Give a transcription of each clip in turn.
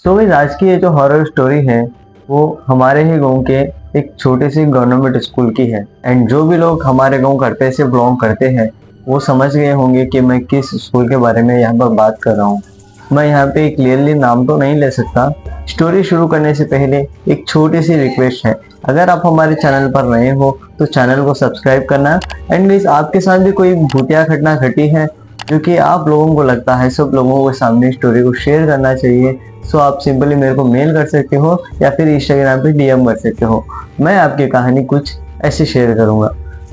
तो गाइस आज की ये जो हॉरर स्टोरी है वो हमारे ही गांव के एक छोटे से गवर्नमेंट स्कूल की है। एंड जो भी लोग हमारे गांव करते से बिलोंग करते हैं वो समझ गए होंगे कि मैं किस स्कूल के बारे में यहाँ पर बात कर रहा हूँ। मैं यहाँ पे क्लियरली नाम तो नहीं ले सकता। स्टोरी शुरू करने से पहले एक छोटी सी रिक्वेस्ट है, अगर आप हमारे चैनल पर नए हो तो चैनल को सब्सक्राइब करना। एंड गाइस आपके साथ भी कोई भूतिया घटना घटी है जो कि आप लोगों को लगता है सब लोगों के सामने स्टोरी को शेयर करना चाहिए, सो आप सिंपली मेरे को मेल कर सकते हो या फिर इंस्टाग्राम पे डीएम कर सकते हो। मैं आपकी कहानी कुछ ऐसे शेयर करूंगा।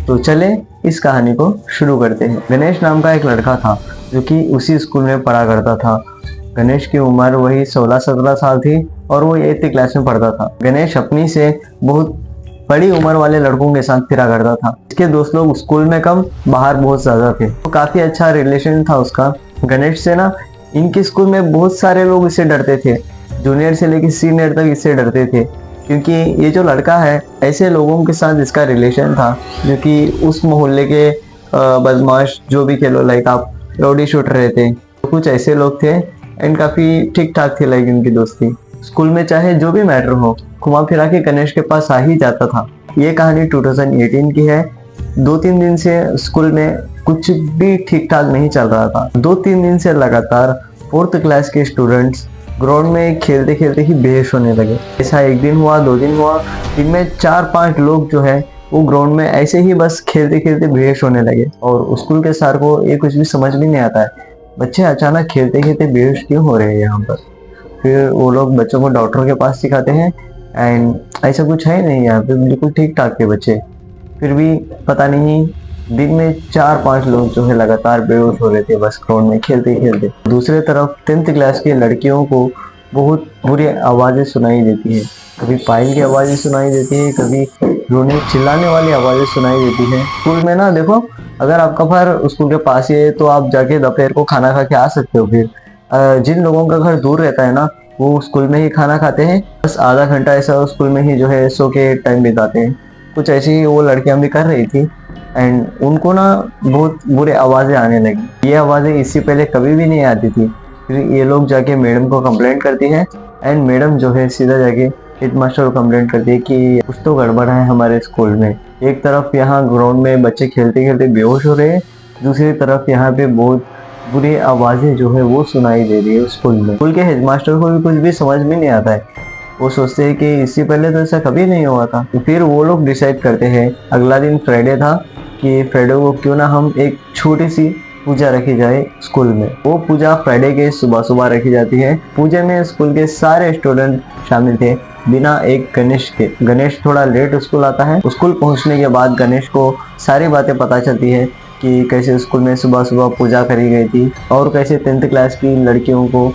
तो चले इस कहानी को शुरू करते हैं। गणेश नाम का एक लड़का था जो कि उसी स्कूल में पढ़ा करता था। गणेश की उम्र वही 16-17 साल थी और वो 8th क्लास में पढ़ता था। गणेश अपनी से बहुत बड़ी उम्र वाले लड़कों के साथ फिरा करता था। इसके दोस्त लोग स्कूल में कम, बाहर बहुत ज्यादा थे। तो काफी अच्छा रिलेशन था उसका गणेश से ना। इनके स्कूल में बहुत सारे लोग इससे डरते थे, जूनियर से लेकर सीनियर तक इससे डरते थे, क्योंकि ये जो लड़का है ऐसे लोगों के साथ इसका रिलेशन था जो कि उस मोहल्ले के बदमाश जो भी खेलो, लाइक आप रॉडी शूटर रहते, तो कुछ ऐसे लोग थे। एंड काफी ठीक ठाक थे लाइक इनकी दोस्ती। स्कूल में चाहे जो भी मैटर हो घुमा फिरा के गणेश के पास आ ही जाता था। ये कहानी 2018 की है। 2-3 दिन से स्कूल में कुछ भी ठीक ठाक नहीं चल रहा था। 2-3 दिन से लगातार 4th क्लास के स्टूडेंट्स ग्राउंड में खेलते खेलते ही बेहोश होने लगे। ऐसा एक दिन हुआ, 2 दिन हुआ, दिन में 4-5 लोग जो है वो ग्राउंड में ऐसे ही बस खेलते खेलते बेहोश होने लगे। और स्कूल के सर को ये कुछ भी समझ भी नहीं आता है, बच्चे अचानक खेलते खेलते बेहोश क्यों हो रहे हैं यहाँ पर। फिर वो लोग बच्चों को डॉक्टर के पास दिखाते हैं एंड ऐसा कुछ है नहीं, यहाँ पे बिल्कुल ठीक ठाक थे बच्चे। फिर भी पता नहीं दिन में 4-5 लोग जो है लगातार बेहोश हो रहे थे बस ग्राउंड में खेलते खेलते। दूसरी तरफ 10th क्लास की लड़कियों को बहुत बुरी आवाजें सुनाई देती है। कभी पायल की आवाजें सुनाई देती है, कभी रोने चिल्लाने वाली आवाजें सुनाई देती है। स्कूल में ना देखो, अगर आपका घर स्कूल के पास ही है तो आप जाके दोपहर को खाना खा के आ सकते हो। फिर जिन लोगों का घर दूर रहता है ना वो स्कूल में ही खाना खाते हैं, बस आधा घंटा ऐसा स्कूल में ही जो है सो के टाइम बिताते हैं। कुछ ऐसी ही वो लड़कियां भी कर रही थी। एंड उनको ना बहुत बुरे आवाजें आने लगी। ये आवाजें इससे पहले कभी भी नहीं आती थी। फिर ये लोग जाके मैडम को कंप्लेंट करती है एंड मैडम जो है सीधा जाके हेडमास्टर को कंप्लेंट करती है कि कुछ तो गड़बड़ है हमारे स्कूल में। एक तरफ यहाँ ग्राउंड में बच्चे खेलते खेलते बेहोश हो रहे हैं, दूसरी तरफ यहाँ पे बहुत बुरी आवाजें जो है वो सुनाई दे रही है स्कूल में। स्कूल के हेडमास्टर को भी कुछ भी समझ में नहीं आता है। वो सोचते हैं कि इससे पहले तो ऐसा कभी नहीं हुआ था। तो फिर वो लोग डिसाइड करते हैं, अगला दिन फ्राइडे था, कि फ्राइडे को क्यों ना हम एक छोटी सी पूजा रखी जाए स्कूल में। वो पूजा फ्राइडे के सुबह सुबह रखी जाती है। पूजा में स्कूल के सारे स्टूडेंट शामिल थे बिना एक गणेश के। गणेश थोड़ा लेट स्कूल आता है। स्कूल पहुंचने के बाद गणेश को सारी बातें पता चलती है कि कैसे स्कूल में सुबह सुबह पूजा करी गई थी और कैसे 10th क्लास की लड़कियों को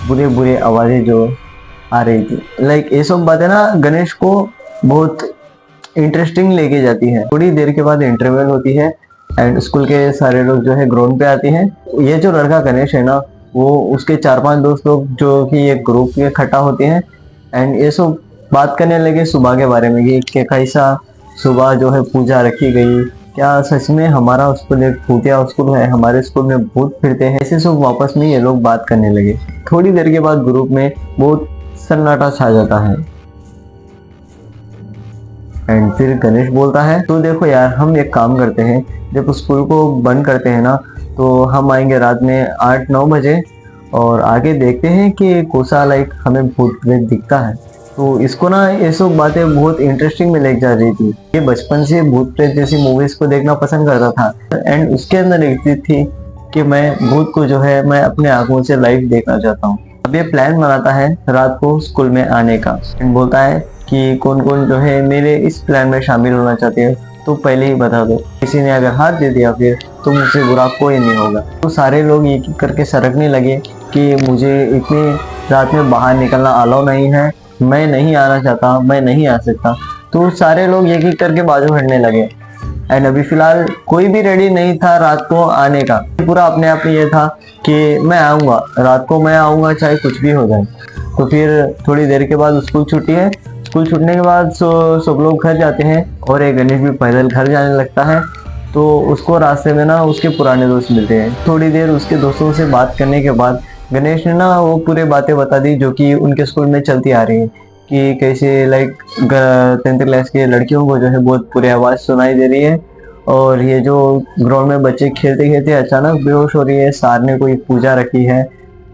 बुरे बुरे आवाजें जो आ रही थी। लाइक ये सब बातें ना गणेश को बहुत इंटरेस्टिंग लेके जाती है। थोड़ी देर के बाद इंटरवल होती है एंड स्कूल के सारे लोग जो है ग्राउंड पे आते हैं। ये जो लड़का गणेश है ना वो उसके 4-5 दोस्त लोग जो कि एक ग्रुप में इकट्ठा होते हैं एंड ये सब बात करने लगे सुबह के बारे में कि कैसा सुबह जो है पूजा रखी गई, क्या सच में हमारा स्कूल एक भूतिया स्कूल है, हमारे स्कूल में भूत फिरते हैं। ऐसे सब वापस में ये लोग बात करने लगे। थोड़ी देर के बाद ग्रुप में बहुत सन्नाटा छा जाता है एंड फिर गणेश बोलता है, तो देखो यार हम एक काम करते हैं, जब स्कूल को बंद करते हैं ना तो हम आएंगे रात में 8-9 बजे और आगे देखते हैं कि कोसा लाइक हमें भूत प्रेत दिखता है। तो इसको ना ये सब बातें बहुत इंटरेस्टिंग में लेके जा रही थी। ये बचपन से भूत प्रेत जैसी मूवीज को देखना पसंद करता था एंड उसके अंदर एक चीज थी कि मैं भूत को जो है मैं अपने आंखों से लाइव देखना चाहता हूँ। अब ये प्लान बनाता है रात को स्कूल में आने का एंड बोलता है कि कौन कौन जो है मेरे इस प्लान में शामिल होना चाहते हैं तो पहले ही बता दो। किसी ने अगर हाथ दे दिया फिर तो मुझसे बुरा कोई नहीं होगा। तो सारे लोग एक एक करके सरकने लगे कि मुझे इतनी रात में बाहर निकलना अलाउ नहीं है, मैं नहीं आना चाहता, मैं नहीं आ सकता। तो सारे लोग एक एक करके बाजू हटने लगे एंड अभी फिलहाल कोई भी रेडी नहीं था रात को आने का। पूरा अपने आप में ये था कि मैं आऊँगा, रात को मैं आऊँगा चाहे कुछ भी हो जाए। तो फिर थोड़ी देर के बाद स्कूल छुट्टी है। स्कूल छूटने के बाद सब लोग घर जाते हैं और एक गणेश भी पैदल घर जाने लगता है। तो उसको रास्ते में ना उसके पुराने दोस्त मिलते हैं। थोड़ी देर उसके दोस्तों से बात करने के बाद गणेश ने ना वो पूरे बातें बता दी जो कि उनके स्कूल में चलती आ रही है, कि कैसे लाइक 10th क्लास के लड़कियों को जो है बहुत पूरी आवाज़ सुनाई दे रही है, और ये जो ग्राउंड में बच्चे खेलते खेलते अचानक बेहोश हो रही है, सार ने कोई पूजा रखी है।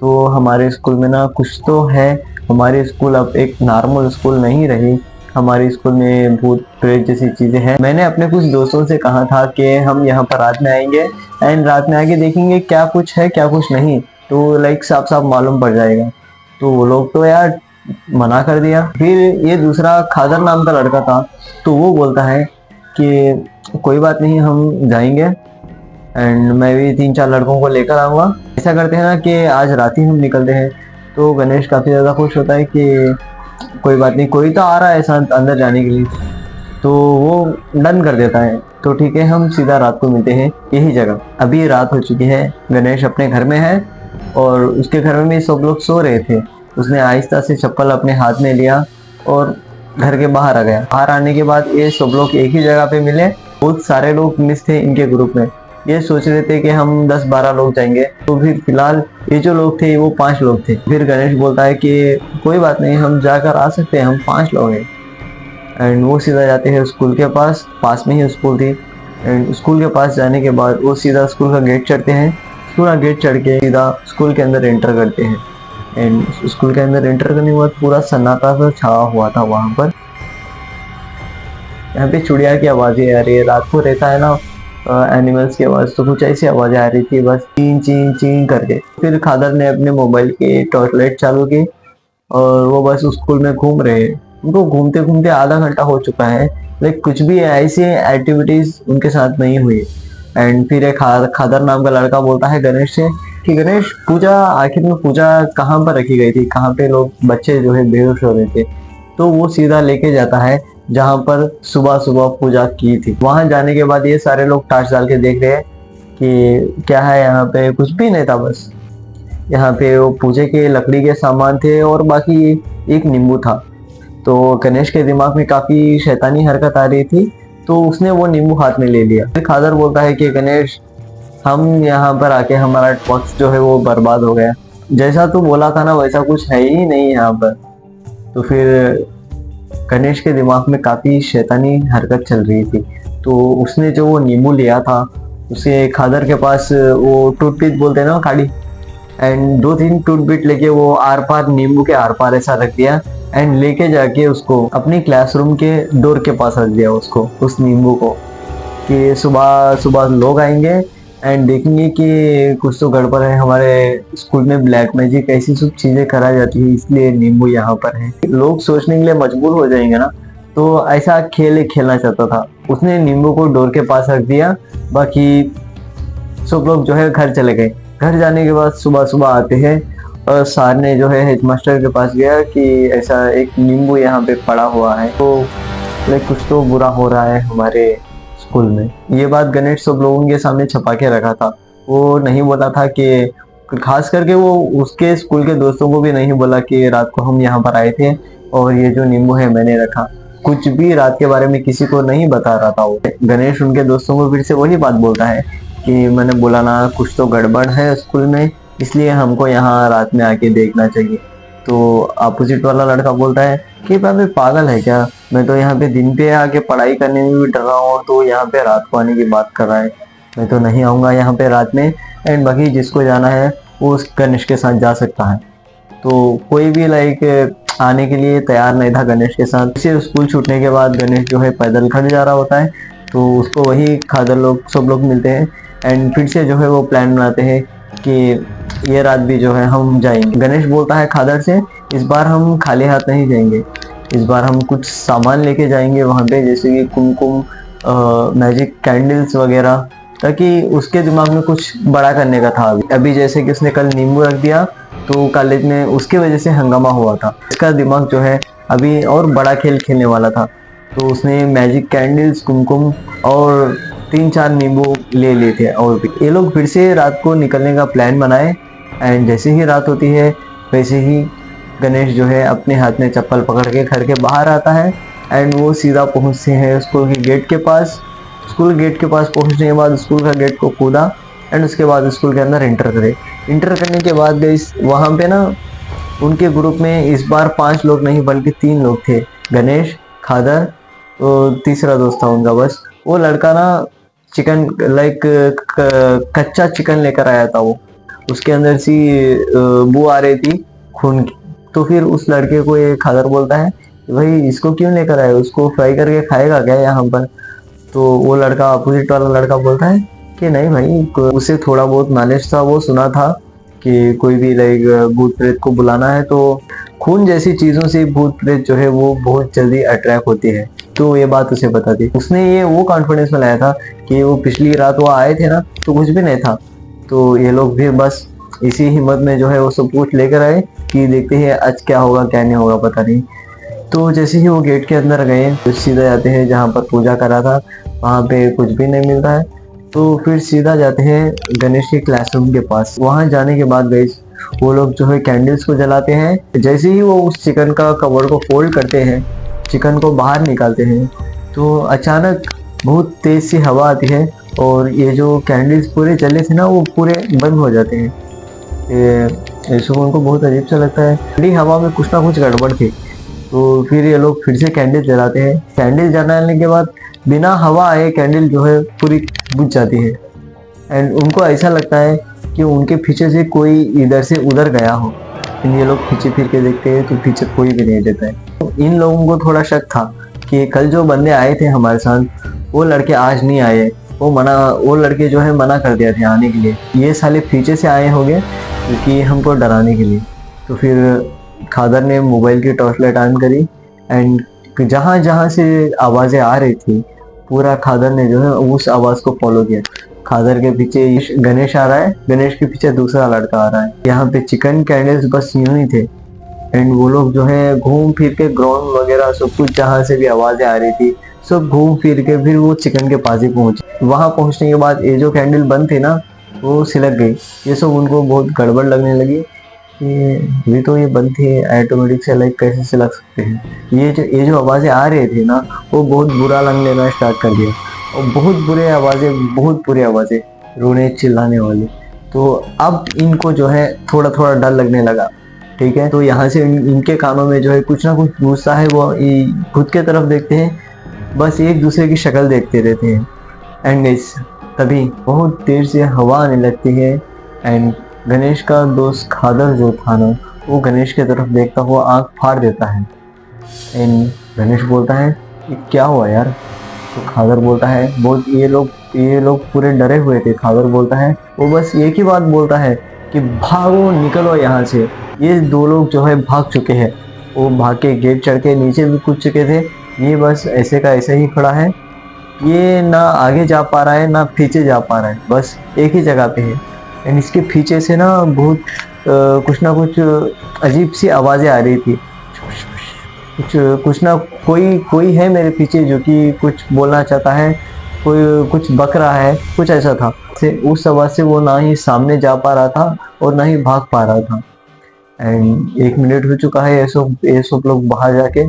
तो हमारे स्कूल में ना कुछ तो है, हमारी स्कूल अब एक नॉर्मल स्कूल नहीं रही, हमारे स्कूल में भूत प्रेत जैसी चीजें हैं। मैंने अपने कुछ दोस्तों से कहा था कि हम यहाँ पर रात में आएंगे एंड रात में आके देखेंगे क्या कुछ है क्या कुछ नहीं, तो लाइक साफ साफ मालूम पड़ जाएगा। तो वो लोग तो यार मना कर दिया। फिर ये दूसरा खादर नाम का लड़का था, तो वो बोलता है कि कोई बात नहीं, हम जाएंगे एंड मैं भी 3-4 लड़कों को लेकर आऊँगा। ऐसा करते हैं ना कि आज रात ही हम निकलते हैं। तो गणेश काफ़ी ज़्यादा खुश होता है कि कोई बात नहीं, कोई तो आ रहा है साथ अंदर जाने के लिए, तो वो डन कर देता है। तो ठीक है, हम सीधा रात को मिलते हैं यही जगह। अभी रात हो चुकी है, गणेश अपने घर में है और उसके घर में भी सब लोग सो रहे थे। उसने आहिस्ता से चप्पल अपने हाथ में लिया और घर के बाहर आ गया। बाहर आने के बाद ये सब लोग एक ही जगह पे मिले। बहुत सारे लोग मिस थे इनके ग्रुप में, ये सोच रहे थे कि हम 10-12 लोग जाएंगे। तो फिर फिलहाल ये जो लोग थे वो 5 लोग थे। फिर गणेश बोलता है कि कोई बात नहीं, हम जाकर आ सकते हैं, हम 5 लोग हैं। एंड वो सीधा जाते हैं स्कूल के पास में ही स्कूल थी। एंड स्कूल के पास जाने के बाद वो सीधा स्कूल का गेट चढ़ते हैं। पूरा गेट चढ़ के सीधा स्कूल के अंदर एंटर करते हैं। एंड स्कूल के अंदर एंटर करने के बाद पूरा सन्नाटा सा छाया हुआ था वहाँ पर। यहाँ पे चिड़िया की आवाज़ें आ रही है, रात को रहता है ना एनिमल्स की आवाज़, तो कुछ ऐसी आवाज़ें आ रही थी बस चीं चीं चीं करके। फिर खादर ने अपने मोबाइल की टॉर्च लाइट चालू की और वो बस स्कूल में घूम रहे हैं। उनको घूमते घूमते आधा घंटा हो चुका है, लेकिन कुछ भी ऐसी एक्टिविटीज उनके साथ नहीं हुई। एंड फिर एक खादर नाम का लड़का बोलता है गणेश से कि गणेश, पूजा आखिर में पूजा कहाँ पर रखी गई थी, कहाँ पे लोग बच्चे जो है बेहोश हो रहे थे। तो वो सीधा लेके जाता है जहाँ पर सुबह सुबह पूजा की थी। वहां जाने के बाद ये सारे लोग टार्च डाल के देख रहे हैं कि क्या है यहाँ पे। कुछ भी नहीं था, बस यहाँ पे वो पूजे के लकड़ी के सामान थे और बाकी एक नींबू था। तो गणेश के दिमाग में काफी शैतानी हरकत आ रही थी, तो उसने वो नींबू हाथ में ले लिया। फिर खादर बोलता है कि गणेश, हम यहाँ पर आके हमारा वक्त जो है वो बर्बाद हो गया, जैसा तू बोला था ना वैसा कुछ है ही नहीं यहाँ पर। तो फिर गणेश के दिमाग में काफी शैतानी हरकत चल रही थी, तो उसने जो वो नींबू लिया था उसे खादर के पास, वो टूथपिक बोलते हैं ना काड़ी, एंड 2-3 टूथपिक लेके वो आर पार नींबू के आर पार ऐसा रख दिया एंड लेके जाके उसको अपनी क्लासरूम के डोर के पास रख दिया उसको, उस नींबू को, कि सुबह सुबह लोग आएंगे एंड देखेंगे कि कुछ तो गड़बड़ है। हमारे स्कूल में ब्लैक मैजिक ऐसी सब चीजें करा जाती है, इसलिए नींबू यहाँ पर है। लोग सोचने के लिए मजबूर हो जाएंगे ना, तो ऐसा खेल खेलना चाहता था। उसने नींबू को डोर के पास रख दिया। बाकी सब लोग जो है घर चले गए। घर जाने के बाद सुबह सुबह आते हैं और सर ने जो है हेडमास्टर के पास गया कि ऐसा एक नींबू यहाँ पे पड़ा हुआ है, तो कुछ तो बुरा हो रहा है हमारे स्कूल में। ये बात गणेश सब लोगों के सामने छपा के रखा था। वो नहीं बोला था कि, खास करके वो उसके स्कूल के दोस्तों को भी नहीं बोला कि रात को हम यहाँ पर आए थे और ये जो नींबू है मैंने रखा। कुछ भी रात के बारे में किसी को नहीं बता रहा था वो। गणेश उनके दोस्तों को फिर से वही बात बोलता है कि मैंने बोला ना कुछ तो गड़बड़ है स्कूल में, इसलिए हमको यहाँ रात में आके देखना चाहिए। तो अपोजिट वाला लड़का बोलता है कि भाई पागल है क्या, मैं तो यहाँ पे दिन पे आके पढ़ाई करने में भी डर रहा हूँ, तो यहाँ पे रात को आने की बात कर रहा है, मैं तो नहीं आऊँगा यहाँ पे रात में। एंड बाकी जिसको जाना है वो उस गणेश के साथ जा सकता है। तो कोई भी आने के लिए तैयार नहीं था गणेश के साथ। इसे स्कूल छूटने के बाद गणेश जो है पैदल घर जा रहा होता है, तो उसको वही खादर लोग सब लोग मिलते हैं एंड फिर से जो है वो प्लान बनाते हैं कि ये रात भी जो है हम जाएंगे। गणेश बोलता है खादर से, इस बार हम खाली हाथ नहीं जाएंगे, इस बार हम कुछ सामान लेके जाएंगे वहाँ पे, जैसे कि कुमकुम, मैजिक कैंडल्स वगैरह, ताकि उसके दिमाग में कुछ बड़ा करने का था। अभी जैसे कि उसने कल नींबू रख दिया तो कॉलेज में उसके वजह से हंगामा हुआ था, इसका दिमाग जो है अभी और बड़ा खेल खेलने वाला था। तो उसने मैजिक कैंडल्स, कुमकुम और 3-4 नींबू ले लिए थे। और ये लोग फिर से रात को निकलने का प्लान बनाए एंड जैसे ही रात होती है वैसे ही गणेश जो है अपने हाथ में चप्पल पकड़ के घर के बाहर आता है एंड वो सीधा पहुंचते हैं स्कूल के गेट के पास। स्कूल गेट के पास पहुंचने के बाद स्कूल का गेट को खोला एंड उसके बाद स्कूल के अंदर एंटर करे। इंटर करने के बाद गाइस वहाँ पे ना उनके ग्रुप में इस बार 5 लोग नहीं बल्कि 3 लोग थे। गणेश, खादर और तीसरा दोस्त था उनका बस। वो लड़का ना चिकन लाइक कच्चा चिकन लेकर आया था वो। उसके अंदर सी बू आ रही थी खून की। तो फिर उस लड़के को ये खादर बोलता है भाई इसको क्यों लेकर आए, उसको फ्राई करके खाएगा क्या यहाँ पर। तो वो लड़का अपोजिट वाला लड़का बोलता है कि नहीं भाई, उसे थोड़ा बहुत नॉलेज था, वो सुना था कि कोई भी लाइक भूत प्रेत को बुलाना है तो खून जैसी चीजों से भूत प्रेत जो है वो बहुत जल्दी अट्रैक्ट होती है। तो ये बात उसे पता थी, उसने ये वो कॉन्फिडेंस में लाया था कि वो पिछली रात वो आए थे ना तो कुछ भी नहीं था। तो ये लोग भी बस इसी हिम्मत में जो है वो सब कुछ लेकर आए कि देखते हैं आज क्या होगा क्या नहीं होगा पता नहीं। तो जैसे ही वो गेट के अंदर गए तो सीधा जाते हैं जहाँ पर पूजा करा था, वहाँ पे कुछ भी नहीं मिलता है। तो फिर सीधा जाते हैं गणेश के क्लासरूम के पास। वहाँ जाने के बाद गए वो लोग जो है कैंडल्स को जलाते हैं। जैसे ही वो उस चिकन का कवर को फोल्ड करते हैं, चिकन को बाहर निकालते हैं, तो अचानक बहुत तेज सी हवा आती है और ये जो कैंडल्स पूरे जले थे ना वो पूरे बंद हो जाते हैं। ये सुकून को बहुत अजीब सा लगता है, ठंडी हवा में कुछ ना कुछ गड़बड़ थी। तो फिर ये लोग फिर से कैंडल जलाते हैं। कैंडल जलाने के बाद बिना हवा आए कैंडल जो है पूरी बुझ जाती है एंड उनको ऐसा लगता है कि उनके पीछे से कोई इधर से उधर गया हो। लेकिन ये लोग पीछे फिर के देखते हैं तो पीछे कोई भी नहीं देता है। तो इन लोगों को थोड़ा शक था कि कल जो बंदे आए थे हमारे साथ वो लड़के आज नहीं आए, वो लड़के जो है मना कर दिया थे आने के लिए। ये साले पीछे से आए होंगे क्योंकि हमको डराने के लिए। तो फिर खादर ने मोबाइल की टॉर्च लाइट ऑन करी एंड जहाँ जहाँ से आवाज़ें आ रही थी पूरा खादर ने जो है उस आवाज़ को फॉलो किया। खादर के पीछे गणेश आ रहा है, गणेश के पीछे दूसरा लड़का आ रहा है। यहाँ पे चिकन कैंडल्स बस यूं ही थे एंड वो लोग जो है घूम फिर के ग्राउंड वगैरह सब कुछ जहाँ से भी आवाज़ें आ रही थी सब घूम फिर के फिर वो चिकन के पास ही पहुंचे। वहां पहुंचने के बाद ये जो कैंडल बंद थी ना वो सिलक गई। ये सब उनको बहुत गड़बड़ लगने लगी कि अभी तो ये बंद थी, ऑटोमेटिक से लाइक कैसे सिलक सकते हैं। ये जो आवाज़ें आ रही थी ना वो बहुत बुरा लगने लेना स्टार्ट कर दिया और बहुत बुरे आवाज़ें, बहुत बुरी आवाज़ें, रोने चिल्लाने वाली। तो अब इनको जो है थोड़ा थोड़ा डर लगने लगा। ठीक है, तो यहाँ से इनके कानों में जो है कुछ ना कुछ गूंजता है। वो खुद के तरफ देखते हैं, बस एक दूसरे की शक्ल देखते रहते हैं एंड तभी बहुत देर से हवा आने लगती है एंड गणेश का दोस्त खादर जो था ना वो गणेश की तरफ देखता हुआ आंख फाड़ देता है एंड गणेश बोलता है ये क्या हुआ यार। तो खादर बोलता है बहुत ये लोग पूरे डरे हुए थे। खादर बोलता है वो बस एक ही बात बोलता है कि भागो निकलो यहाँ से। ये दो लोग जो है भाग चुके हैं, वो भाग के गेट चढ़ के नीचे भी कूद चुके थे। ये बस ऐसे का ऐसे ही खड़ा है, ये ना आगे जा पा रहा है ना पीछे जा पा रहा है, बस एक ही जगह पे है एंड इसके पीछे से ना बहुत कुछ ना कुछ अजीब सी आवाज़ें आ रही थी। कुछ ना कोई है मेरे पीछे जो कि कुछ बोलना चाहता है, कोई कुछ बक रहा है, कुछ ऐसा था। उस आवाज़ से वो ना ही सामने जा पा रहा था और ना ही भाग पा रहा था एंड 1 मिनट हो चुका है। ये सब लोग बाहर जाके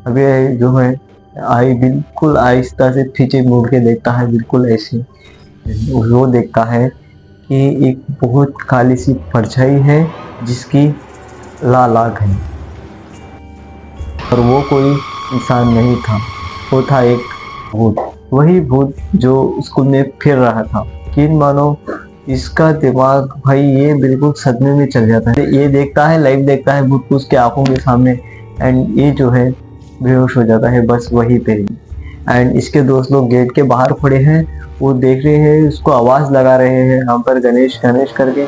अभी जो है बिल्कुल आहिस्ता से पीछे मुड़ के देखता है, बिल्कुल ऐसे वो देखता है कि एक बहुत काली सी परछाई है जिसकी लाल आँख है और वो कोई इंसान नहीं था, वो था एक भूत। वही भूत जो स्कूल में फिर रहा था। यकीन मानो इसका दिमाग भाई ये बिल्कुल सदमे में चल जाता है। ये देखता है, लाइव देखता है भूत को उसके आंखों के सामने एंड ये जो है बेहोश हो जाता है बस वहीं पे ही। एंड इसके दोस्त लोग गेट के बाहर खड़े हैं, वो देख रहे हैं, उसको आवाज़ लगा रहे हैं यहाँ पर गणेश गणेश करके,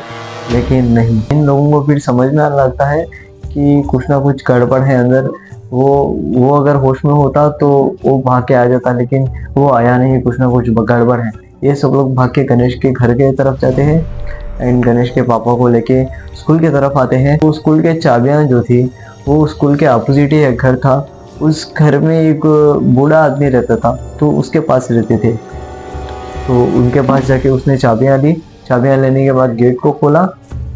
लेकिन नहीं। इन लोगों को फिर समझ में आने लगता है कि कुछ ना कुछ गड़बड़ है अंदर। वो अगर होश में होता तो वो भाग के आ जाता, लेकिन वो आया नहीं, कुछ ना कुछ गड़बड़ है। ये सब लोग भाग के गणेश के घर के तरफ जाते हैं एंड गणेश के पापा को लेके स्कूल की तरफ आते हैं। तो स्कूल के चाबियां जो थी वो स्कूल के अपोजिट ही एक घर था, उस घर में एक बूढ़ा आदमी रहता था तो उसके पास रहते थे। तो उनके पास जाके उसने चाबियां दी। चाबियां लेने के बाद गेट को खोला,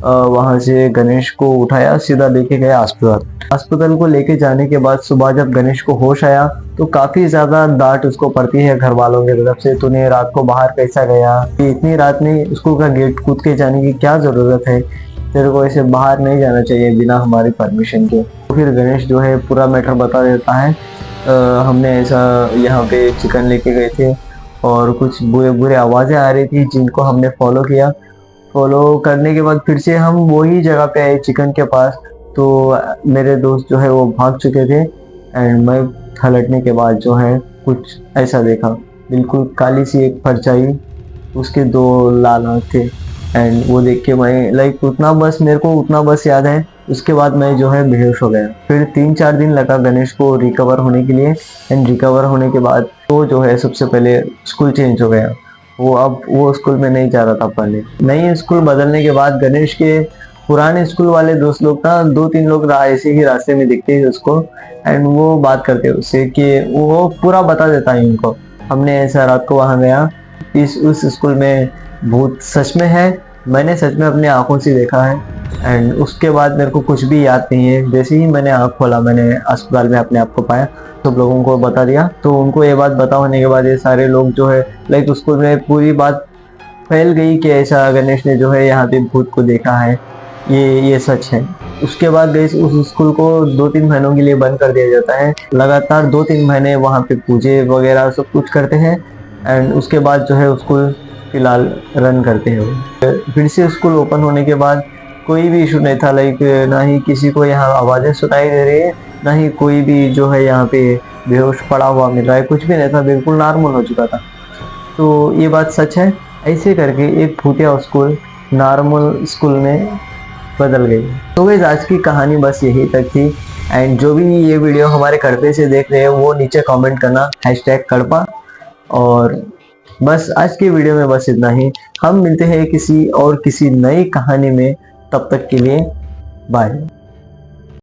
वहां से गणेश को उठाया, सीधा लेके गया अस्पताल। अस्पताल को लेके जाने के बाद सुबह जब गणेश को होश आया तो काफी ज्यादा डांट उसको पड़ती है घर वालों की तरफ से, तूने रात को बाहर कैसा गया, कि इतनी रात में स्कूल का गेट कूद के जाने की क्या जरूरत है, तेरे को ऐसे बाहर नहीं जाना चाहिए बिना हमारी परमिशन के। तो फिर गणेश जो है पूरा मैटर बता देता है। हमने ऐसा यहाँ पे चिकन लेके गए थे और कुछ बुरे बुरे आवाज़ें आ रही थी जिनको हमने फॉलो किया। फॉलो करने के बाद फिर से हम वही जगह पे आए चिकन के पास। तो मेरे दोस्त जो है वो भाग चुके थे एंड मैं पलटने के बाद जो है कुछ ऐसा देखा, बिल्कुल काली सी एक परछाई, उसके 2 लाल आँख थे। एंड वो देख के मैं लाइक उतना बस मेरे को उतना बस याद है। उसके बाद मैं जो है बेहोश हो गया। फिर 3-4 दिन लगा गणेश को रिकवर होने के लिए। एंड रिकवर होने के बाद तो जो है सबसे पहले स्कूल चेंज हो गया। वो अब वो स्कूल में नहीं जा रहा था पहले। नई स्कूल बदलने के बाद गणेश के पुराने स्कूल वाले दोस्त लोग ना 2-3 लोग ऐसे ही रास्ते में दिखते हैं उसको। एंड वो बात करते हैं उससे कि वो पूरा बता देता है उनको, हमने ऐसा रात को वहाँ गया, उस स्कूल में भूत सच में है, मैंने सच में अपनी आंखों से देखा है। एंड उसके बाद मेरे को कुछ भी याद नहीं है। जैसे ही मैंने आँख खोला, मैंने अस्पताल में अपने आप को पाया, सब लोगों को बता दिया। तो उनको ये बात बता होने के बाद ये सारे लोग जो है लाइक स्कूल में पूरी बात फैल गई कि ऐसा गणेश ने जो है यहाँ पे भूत को देखा है, ये सच है। उसके बाद गई उस स्कूल को 2-3 महीनों के लिए बंद कर दिया जाता है। लगातार 2-3 महीने वहाँ पे पूजे वगैरह सब कुछ करते हैं। एंड उसके बाद जो है स्कूल फिलहाल रन करते हैं। फिर से स्कूल ओपन होने के बाद कोई भी इशू नहीं था, लाइक ना ही किसी को यहाँ आवाज़ें सुनाई दे रही है, ना ही कोई भी जो है यहाँ पे बेहोश पड़ा हुआ मिल रहा है, कुछ भी नहीं था, बिल्कुल नॉर्मल हो चुका था। तो ये बात सच है। ऐसे करके एक भूतिया स्कूल नॉर्मल स्कूल में बदल गई। तो गाइस आज की कहानी बस यही तक थी। एंड जो भी ये वीडियो हमारे कड़पे से देख रहे हैं वो नीचे कमेंट करना #कड़पा। और बस आज की वीडियो में बस इतना ही। हम मिलते हैं किसी नई कहानी में, तब तक के लिए बाय।